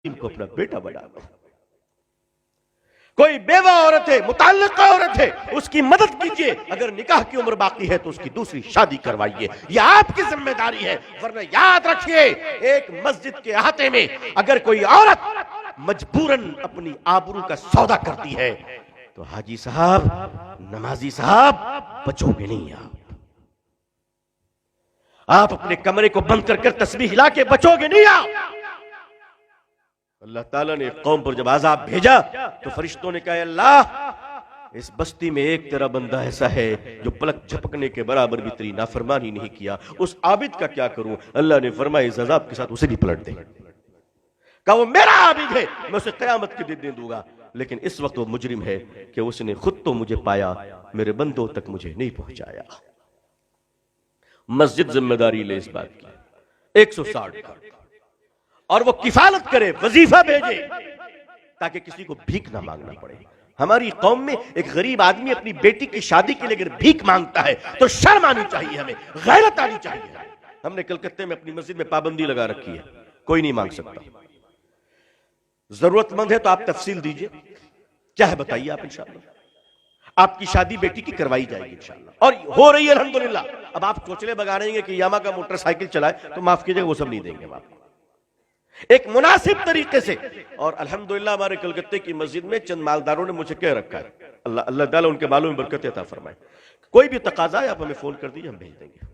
کو اپنا بیٹا بنا دو. کوئی بیوہ عورت ہے، متعلقہ عورت ہے، اس کی مدد کیجئے. اگر نکاح کی عمر باقی ہے تو اس کی دوسری شادی کروائیے. یہ آپ کی ذمہ داری ہے. ورنہ یاد رکھیے، ایک مسجد کے احاطے میں اگر کوئی عورت مجبوراً اپنی آبرو کا سودا کرتی ہے تو حاجی صاحب، نمازی صاحب، بچو گے نہیں. آپ اپنے کمرے کو بند کر کر تسبیح ہلا کے بچو گے نہیں. اللہ تعالیٰ نے ایک قوم پر جب عذاب بھیجا تو فرشتوں نے کہا، اللہ اس بستی میں ایک تیرا بندہ ایسا ہے جو پلک جھپکنے کے برابر بھی تیری نافرمانی نہیں کیا، اس عابد کا کیا کروں؟ اللہ نے فرمایا اس عذاب کے ساتھ اسے بھی پلٹ دے. کہا وہ میرا عابد ہے، میں اسے قیامت کے دن دوں گا. لیکن اس وقت وہ مجرم ہے کہ اس نے خود تو مجھے پایا، میرے بندوں تک مجھے نہیں پہنچایا. مسجد ذمہ داری لے اس بات کی 160 کا، اور وہ کفالت کرے، وظیفہ بھیجے تاکہ کسی کو بھیک نہ مانگنا پڑے. ہماری قوم میں ایک غریب آدمی اپنی بیٹی کی شادی کے لیے اگر بھیک مانگتا ہے تو شرم آنی چاہیے، ہمیں غیرت آنی چاہیے. ہم نے کلکتے میں اپنی مسجد میں پابندی لگا رکھی ہے، کوئی نہیں مانگ سکتا. ضرورت مند ہے تو آپ تفصیل دیجئے، کیا ہے بتائیے آپ. انشاءاللہ آپ کی شادی بیٹی کی کروائی جائے گی انشاءاللہ، اور ہو رہی ہے الحمدللہ. اب آپ چوچلے بگا رہے ہیں کہ یاما کا موٹر سائیکل چلائے تو معاف کیجئے، وہ سب نہیں دیں گے آپ ایک مناسب طریقے سے. اور الحمدللہ ہمارے کلکتے کی مسجد میں چند مالداروں نے مجھے کہہ رکھا ہے، اللہ تعالیٰ ان کے مالوں میں برکت عطا فرمائے، کوئی بھی تقاضا ہے آپ ہمیں فون کر دیجئے، ہم بھیج دیں گے.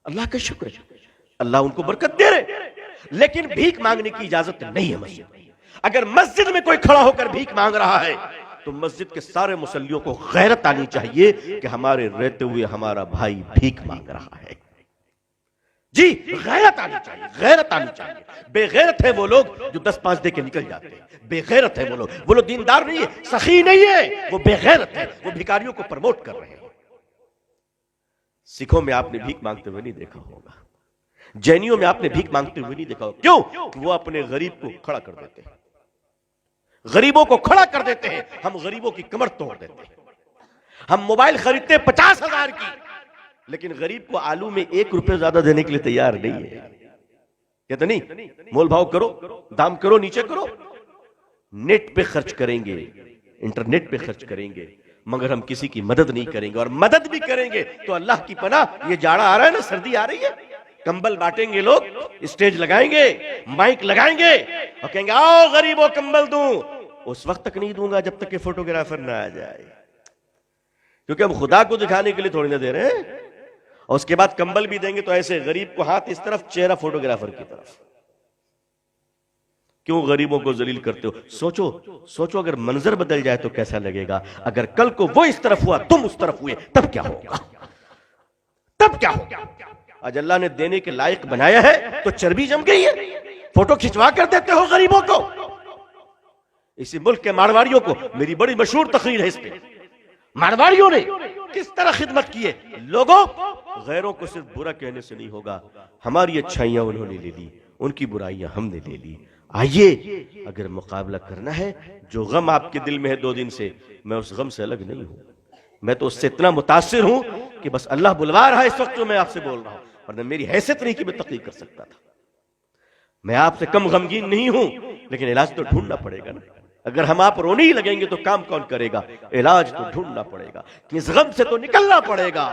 اللہ کا شکر ہے، اللہ ان کو برکت دے رہے. لیکن بھیک مانگنے کی اجازت نہیں ہے مسجد میں. اگر مسجد میں کوئی کھڑا ہو کر بھیک مانگ رہا ہے تو مسجد کے سارے مصلیوں کو غیرت آنی چاہیے کہ ہمارے رہتے ہوئے ہمارا بھائی بھیک مانگ رہا ہے. جی غیرت آنی چاہیے، غیرت آنی چاہیے. بے غیرت ہے وہ لوگ جو 10-5 دے کے نکل جاتے ہیں. بے غیرت ہے وہ لوگ دیندار نہیں ہے، سخی نہیں ہے، وہ بے غیرت ہے، وہ بھکاریوں کو پروموٹ کر رہے ہیں. سکھوں میں آپ نے بھیک مانگتے ہوئے نہیں دیکھا ہوگا، جینیوں میں آپ نے بھیک مانگتے ہوئے نہیں دیکھا ہوگا. کیوں؟ وہ اپنے غریب کو کھڑا کر دیتے ہیں، غریبوں کو کھڑا کر دیتے ہیں. ہم غریبوں کی کمر توڑ دیتے ہیں. ہم موبائل خریدتے 50,000 کی، لیکن غریب کو آلو میں 1 روپے زیادہ دینے کے لیے تیار نہیں ہے. کہتے نہیں مول بھاؤ کرو، دام کرو، نیچے کرو. نیٹ پہ خرچ کریں گے، انٹرنیٹ پہ خرچ کریں گے، مگر ہم کسی کی مدد نہیں کریں گے. اور مدد بھی کریں گے تو اللہ کی پناہ، یہ جاڑا آ رہا ہے نا، سردی آ رہی ہے، کمبل بانٹیں گے لوگ، اسٹیج لگائیں گے، مائک لگائیں گے اور کہیں گے آؤ غریبوں کمبل دوں. اس وقت تک نہیں دوں گا جب تک کہ فوٹوگرافر نہ آ جائے، کیونکہ ہم خدا کو دکھانے کے لیے تھوڑی نہ دے رہے ہیں. اور اس کے بعد کمبل بھی دیں گے تو ایسے غریب کو ہاتھ اس طرف، چہرہ فوٹوگرافر کی طرف. کیوں غریبوں کو ذلیل کرتے ہو؟ سوچو اگر منظر بدل جائے تو کیسا لگے گا. اگر کل کو وہ اس طرف ہوا، تم اس طرف ہوئے، تب کیا ہوگا؟ تب کیا ہوگا؟ آج اللہ نے دینے کے لائق بنایا ہے تو چربی جم گئی ہے، فوٹو کھچوا کر دیتے ہو غریبوں کو. اسی ملک کے مارواڑیوں کو، میری بڑی مشہور تقریر ہے اس پہ، مارواڑیوں نے کس طرح خدمت کی ہے. لوگوں، غیروں کو صرف برا کہنے سے نہیں ہوگا، ہماری اچھائیاں انہوں نے لے لی، ان کی برائیاں ہم نے لے لی. آئیے اگر مقابلہ کرنا ہے، جو غم آپ کے دل میں ہے 2 دن سے، میں اس غم سے الگ نہیں ہوں. میں تو اس سے اتنا متاثر ہوں کہ بس اللہ بلوا رہا ہے اس وقت جو میں آپ سے بول رہا ہوں، ورنہ میری حیثیت نہیں کہ میں تقریر کر سکتا تھا. میں آپ سے کم غمگین نہیں ہوں، لیکن علاج تو ڈھونڈنا پڑے گا نا. اگر ہم آپ رونے ہی لگیں گے تو کام کون کرے گا؟ علاج تو ڈھونڈنا پڑے گا، اس غم سے تو نکلنا پڑے گا،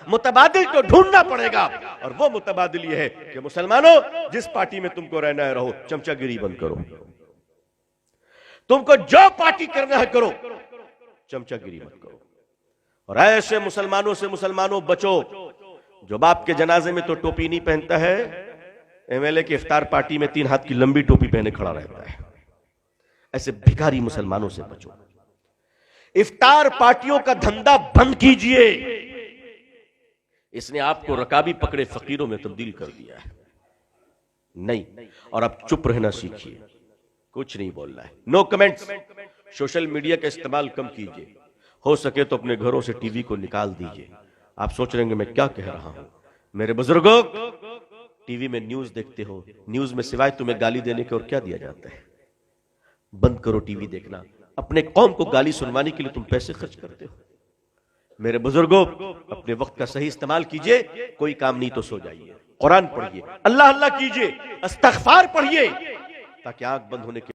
متبادل تو ڈھونڈنا پڑے گا. اور وہ متبادل یہ ہے کہ مسلمانوں، جس پارٹی میں تم کو رہنا ہے رہو، چمچہ گیری بند کرو. تم کو جو پارٹی کرنا ہے کرو، چمچہ گیری مت کرو. اور ایسے مسلمانوں بچو جو باپ کے جنازے میں تو ٹوپی نہیں پہنتا ہے، MLA کی افطار پارٹی میں 3 ہاتھ کی لمبی ٹوپی پہنے کھڑا رہتا ہے. ایسے بھکاری مسلمانوں سے بچو. افطار پارٹیوں کا دھندا بند کیجئے، اس نے آپ کو رکابی پکڑے فقیروں میں تبدیل کر دیا ہے. نہیں، اور اب چپ رہنا سیکھیے، کچھ نہیں بولنا ہے. نو کمنٹس. سوشل میڈیا کا استعمال کم کیجئے، ہو سکے تو اپنے گھروں سے ٹی وی کو نکال دیجئے. آپ سوچ رہے ہیں کہ میں کیا کہہ رہا ہوں. میرے بزرگوں، ٹی وی میں نیوز دیکھتے ہو، نیوز میں سوائے تمہیں گالی دینے کے اور کیا دیا جاتا ہے؟ بند کرو ٹی وی دیکھنا. اپنے قوم کو گالی سنوانے کے لیے تم پیسے خرچ کرتے ہو. میرے بزرگوں، اپنے وقت کا صحیح استعمال کیجئے. کوئی کام نہیں تو سو جائیے، قرآن پڑھیے، اللہ کیجئے، استغفار پڑھیے، تاکہ آنکھ بند ہونے کے